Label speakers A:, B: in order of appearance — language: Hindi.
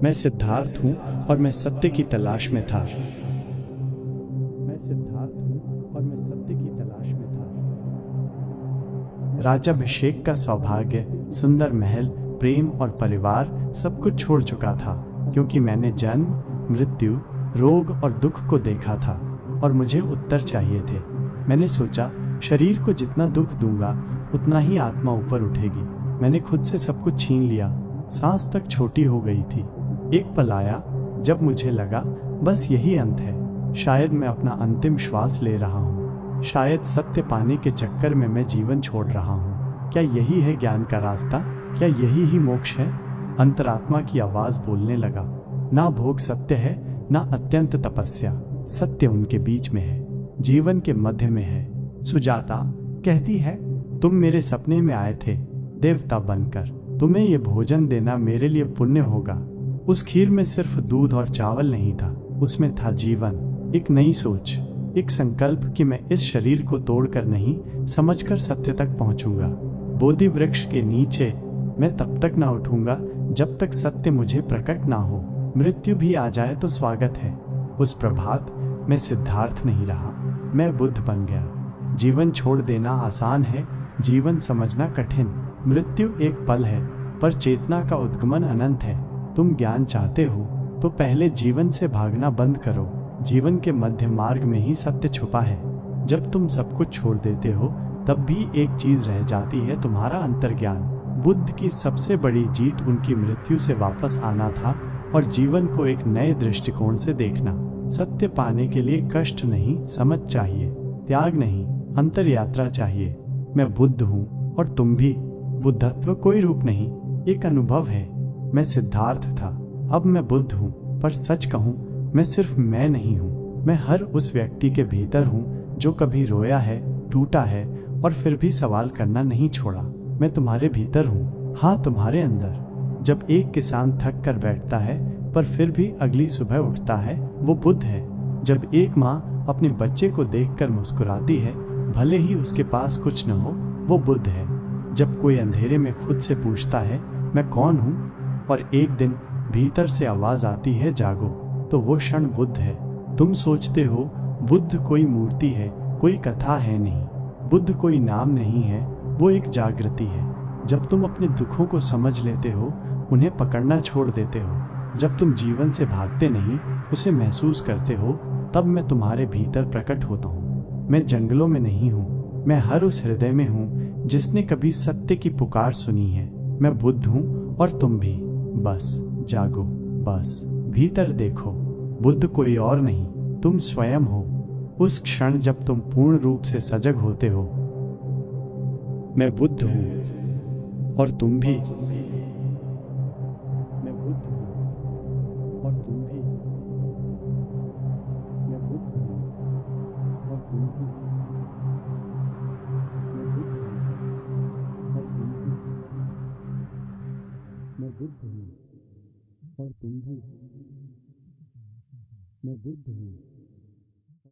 A: मैं सिद्धार्थ हूँ और मैं सत्य की तलाश में था। राजाभिषेक का सौभाग्य, सुंदर महल, प्रेम और परिवार सब कुछ छोड़ चुका था, क्योंकि मैंने जन्म, मृत्यु, रोग और दुख को देखा था और मुझे उत्तर चाहिए थे। मैंने सोचा, शरीर को जितना दुख दूंगा उतना ही आत्मा ऊपर उठेगी। मैंने खुद से सब कुछ छीन लिया। सांस तक छोटी हो गई थी। एक पल आया जब मुझे लगा बस यही अंत है। शायद मैं अपना अंतिम श्वास ले रहा हूँ। शायद सत्य पाने के चक्कर में मैं जीवन छोड़ रहा हूँ। क्या यही है ज्ञान का रास्ता? क्या यही ही मोक्ष है? अंतरात्मा की आवाज बोलने लगा, ना भोग सत्य है, ना अत्यंत तपस्या। सत्य उनके बीच में है, जीवन के मध्य में है। सुजाता कहती है, तुम मेरे सपने में आए थे देवता बनकर। तुम्हें ये भोजन देना मेरे लिए पुण्य होगा। उस खीर में सिर्फ दूध और चावल नहीं था, उसमें था जीवन, एक नई सोच, एक संकल्प कि मैं इस शरीर को तोड़कर नहीं, समझकर सत्य तक पहुंचूंगा। बोधि वृक्ष के नीचे मैं तब तक ना उठूंगा जब तक सत्य मुझे प्रकट ना हो। मृत्यु भी आ जाए तो स्वागत है। उस प्रभात मैं सिद्धार्थ नहीं रहा, मैं बुद्ध बन गया। जीवन छोड़ देना आसान है, जीवन समझना कठिन। मृत्यु एक पल है, पर चेतना का उद्गमन अनंत है। तुम ज्ञान चाहते हो तो पहले जीवन से भागना बंद करो। जीवन के मध्य मार्ग में ही सत्य छुपा है। जब तुम सब कुछ छोड़ देते हो तब भी एक चीज रह जाती है, तुम्हारा अंतर्ज्ञान। बुद्ध की सबसे बड़ी जीत उनकी मृत्यु से वापस आना था और जीवन को एक नए दृष्टिकोण से देखना। सत्य पाने के लिए कष्ट नहीं, समझ चाहिए, त्याग नहीं, अंतर यात्रा चाहिए। मैं बुद्ध हूँ और तुम भी। बुद्धत्व कोई रूप नहीं, एक अनुभव है। मैं सिद्धार्थ था, अब मैं बुद्ध हूँ। पर सच कहूँ, मैं सिर्फ मैं नहीं हूँ, मैं हर उस व्यक्ति के भीतर हूँ जो कभी रोया है, टूटा है और फिर भी सवाल करना नहीं छोड़ा। मैं तुम्हारे भीतर हूँ, हाँ तुम्हारे अंदर। जब एक किसान थक कर बैठता है पर फिर भी अगली सुबह उठता है, वो बुद्ध है। जब एक माँ अपने बच्चे को देखकर मुस्कुराती है, भले ही उसके पास कुछ न हो, वो बुद्ध है। जब कोई अंधेरे में खुद से पूछता है, मैं कौन हूँ, और एक दिन भीतर से आवाज आती है, जागो, तो वो क्षण बुद्ध है। तुम सोचते हो बुद्ध कोई मूर्ति है, कोई कथा है, नहीं। बुद्ध कोई नाम नहीं है, वो एक जागृति है। जब तुम अपने दुखों को समझ लेते हो, उन्हें पकड़ना छोड़ देते हो, जब तुम जीवन से भागते नहीं, उसे महसूस करते हो, तब मैं तुम्हारे भीतर प्रकट होता हूँ। मैं जंगलों में नहीं हूँ, मैं हर उस हृदय में हूँ जिसने कभी सत्य की पुकार सुनी है। मैं बुद्ध हूँ और तुम भी। बस जागो, बस भीतर देखो। बुद्ध कोई और नहीं, तुम स्वयं हो। उस क्षण जब तुम पूर्ण रूप से सजग होते हो। मैं बुद्ध हूँ और तुम भी। मैं बुद्ध हूँ और तुम भी। मैं बुद्ध हूँ और तुम भी। मैं बुद्ध हूँ और तुम भी। मैं बुद्ध हूँ।